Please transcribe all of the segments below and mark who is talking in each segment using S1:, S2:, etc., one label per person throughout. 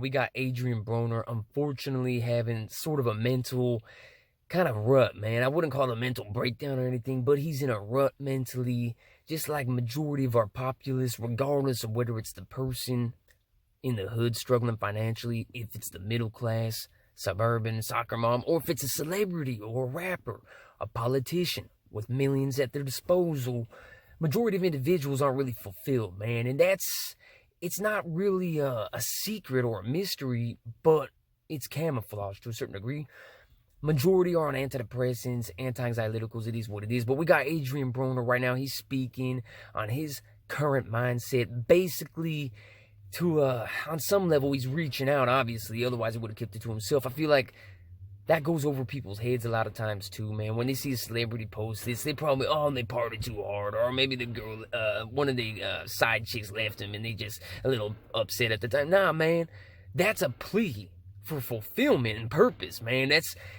S1: We got Adrien Broner, unfortunately, having sort of a mental kind of rut, man. I wouldn't call it a mental breakdown or anything, but he's in a rut mentally, just like majority of our populace, regardless of whether it's the person in the hood struggling financially, if it's the middle class, suburban, soccer mom, or if it's a celebrity or a rapper, a politician with millions at their disposal. Majority of individuals aren't really fulfilled, man, and it's not really a secret or a mystery, but it's camouflaged to a certain degree. Majority are on antidepressants, anti-anxiolyticals, it is what it is. But we got Adrien Broner right now. He's speaking on his current mindset. Basically, on some level, he's reaching out, obviously. Otherwise, he would have kept it to himself. I feel like that goes over people's heads a lot of times too, man. When they see a celebrity post this, they probably, they partied too hard, or maybe the girl, one of the side chicks left him, and they just a little upset at the time. Nah, man, that's a plea for fulfillment and purpose, man.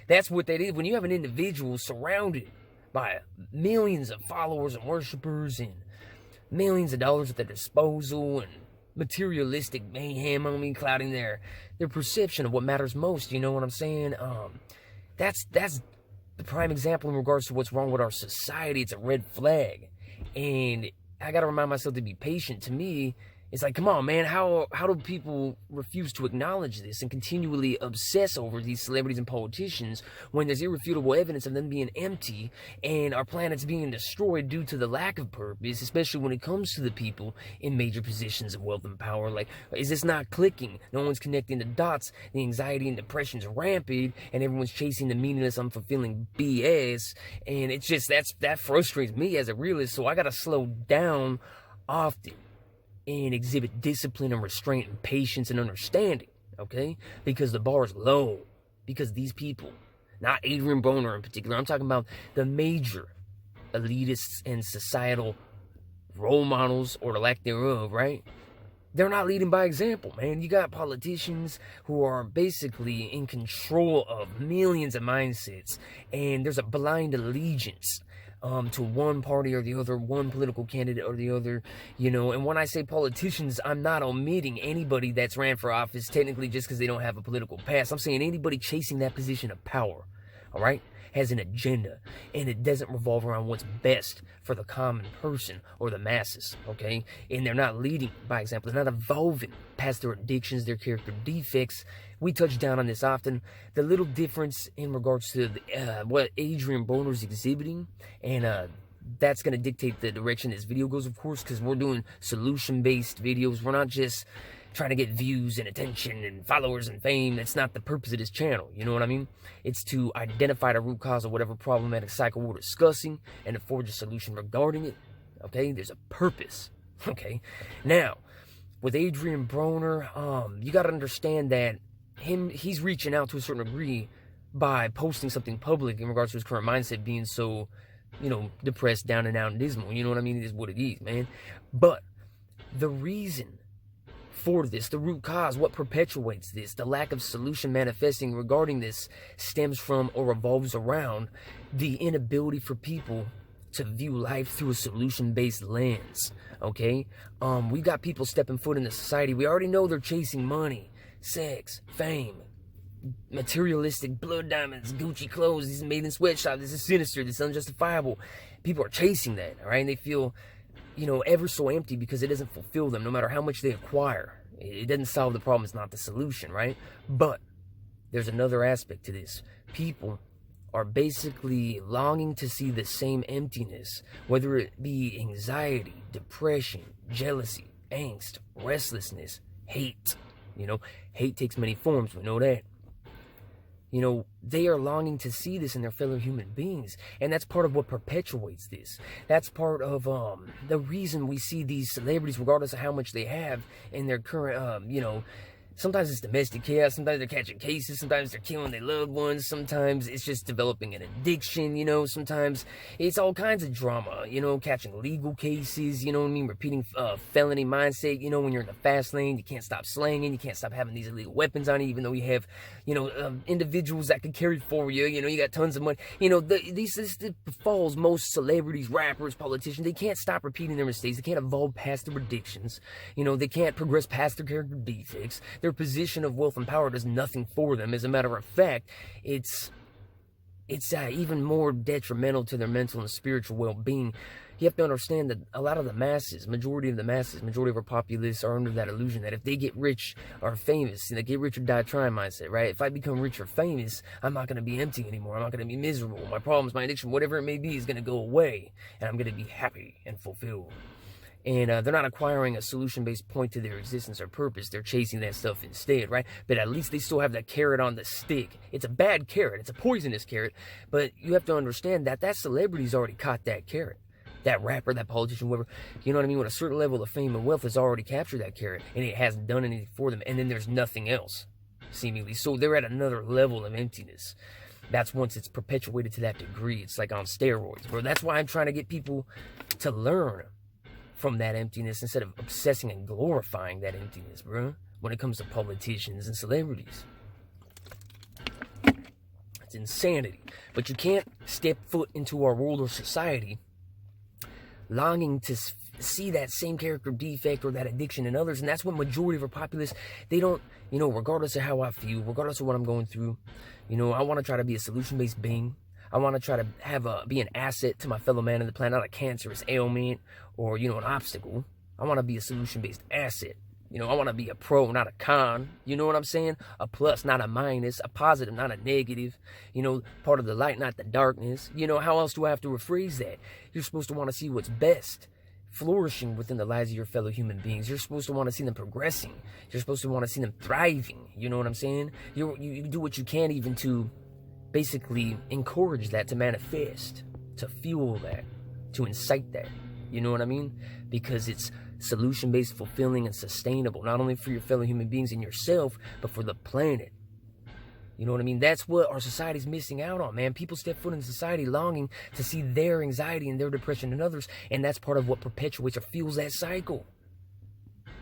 S1: That's what that is. When you have an individual surrounded by millions of followers and worshipers and millions of dollars at their disposal and materialistic mayhem, clouding their perception of what matters most, you know what I'm saying? That's the prime example in regards to what's wrong with our society. It's a red flag, and I gotta remind myself to be patient. To me, it's like, come on, man, how do people refuse to acknowledge this and continually obsess over these celebrities and politicians when there's irrefutable evidence of them being empty and our planet's being destroyed due to the lack of purpose, especially when it comes to the people in major positions of wealth and power? Like, is this not clicking? No one's connecting the dots. The anxiety and depression's rampant, and everyone's chasing the meaningless, unfulfilling BS, and it's just, that frustrates me as a realist, so I gotta slow down often and exhibit discipline and restraint and patience and understanding, okay? Because the bar is low. Because these people, not Adrien Broner in particular, I'm talking about the major elitists and societal role models, or the lack thereof, right? They're not leading by example, man. You got politicians who are basically in control of millions of mindsets, and there's a blind allegiance to one party or the other, one political candidate or the other, you know. And when I say politicians, I'm not omitting anybody that's ran for office technically just because they don't have a political past. I'm saying anybody chasing that position of power, all right, has an agenda, and it doesn't revolve around what's best for the common person or the masses, okay? And they're not leading by example. They're not evolving past their addictions, their character defects. We touch down on this often. The little difference in regards to what Adrien Broner's exhibiting, and that's going to dictate the direction this video goes, of course, because we're doing solution-based videos. We're not just trying to get views and attention and followers and fame. That's not the purpose of this channel, you know what I mean? It's to identify the root cause of whatever problematic cycle we're discussing and to forge a solution regarding it, okay? There's a purpose, okay? Now, with Adrien Broner, you got to understand that he's reaching out to a certain degree by posting something public in regards to his current mindset being so, you know, depressed, down and out, and dismal. You know what I mean? It is what it is, man. But the reason for this, the root cause, what perpetuates this, the lack of solution manifesting regarding this, stems from or revolves around the inability for people to view life through a solution-based lens, okay? We got people stepping foot into society. We already know they're chasing money, sex, fame, materialistic blood diamonds, Gucci clothes. This is made in sweatshops. This is sinister. This is unjustifiable. People are chasing that, all right? And they feel, you know, ever so empty because it doesn't fulfill them, no matter how much they acquire. It doesn't solve the problem. It's not the solution, right? But there's another aspect to this. People are basically longing to see the same emptiness, whether it be anxiety, depression, jealousy, angst, restlessness, hate. You know, hate takes many forms, we know that. You know, they are longing to see this in their fellow human beings, and that's part of what perpetuates this. That's part of the reason we see these celebrities, regardless of how much they have in their current, you know, sometimes it's domestic chaos, sometimes they're catching cases, sometimes they're killing their loved ones, sometimes it's just developing an addiction, you know, sometimes it's all kinds of drama, you know, catching legal cases, you know what I mean, repeating felony mindset, you know, when you're in the fast lane, you can't stop slanging, you can't stop having these illegal weapons on you, even though you have, you know, individuals that can carry for you, you know, you got tons of money, you know, this befalls most celebrities, rappers, politicians. They can't stop repeating their mistakes, they can't evolve past their addictions, you know, they can't progress past their character defects. Their position of wealth and power does nothing for them. As a matter of fact, it's even more detrimental to their mental and spiritual well-being. You have to understand that a lot of the masses, majority of our populace are under that illusion that if they get rich or famous, and they get rich or die trying mindset, right? If I become rich or famous, I'm not going to be empty anymore. I'm not going to be miserable. My problems, my addiction, whatever it may be, is going to go away, and I'm going to be happy and fulfilled. And they're not acquiring a solution-based point to their existence or purpose. They're chasing that stuff instead, right? But at least they still have that carrot on the stick. It's a bad carrot. It's a poisonous carrot. But you have to understand that that celebrity's already caught that carrot. That rapper, that politician, whoever, you know what I mean? With a certain level of fame and wealth has already captured that carrot. And it hasn't done anything for them. And then there's nothing else, seemingly. So they're at another level of emptiness. That's once it's perpetuated to that degree. It's like on steroids, bro. That's why I'm trying to get people to learn from that emptiness instead of obsessing and glorifying that emptiness, bro, when it comes to politicians and celebrities. It's insanity. But you can't step foot into our world or society longing to see that same character defect or that addiction in others. And that's what majority of our populace, they don't, you know, regardless of how I feel, regardless of what I'm going through, you know, I want to try to be a solution-based being. I want to try to be an asset to my fellow man on the planet, not a cancerous ailment or, you know, an obstacle. I want to be a solution-based asset. You know, I want to be a pro, not a con. You know what I'm saying? A plus, not a minus. A positive, not a negative. You know, part of the light, not the darkness. You know, how else do I have to rephrase that? You're supposed to want to see what's best, flourishing within the lives of your fellow human beings. You're supposed to want to see them progressing. You're supposed to want to see them thriving. You know what I'm saying? You do what you can even to basically encourage that to manifest, to fuel that, to incite that. You know what I mean? Because it's solution-based, fulfilling, and sustainable, not only for your fellow human beings and yourself, but for the planet. You know what I mean? That's what our society's missing out on, man. People step foot in society longing to see their anxiety and their depression in others, and that's part of what perpetuates or fuels that cycle.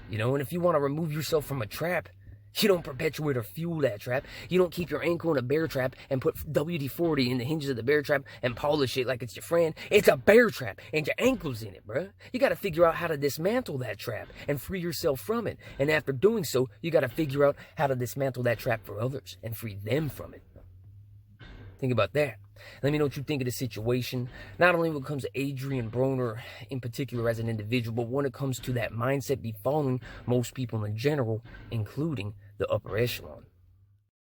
S1: You know, and if you want to remove yourself from a trap, you don't perpetuate or fuel that trap. You don't keep your ankle in a bear trap and put WD-40 in the hinges of the bear trap and polish it like it's your friend. It's a bear trap, and your ankle's in it, bruh. You got to figure out how to dismantle that trap and free yourself from it. And after doing so, you got to figure out how to dismantle that trap for others and free them from it. Think about that. Let me know what you think of the situation. Not only when it comes to Adrien Broner in particular as an individual, but when it comes to that mindset befalling most people in general, including the upper echelon.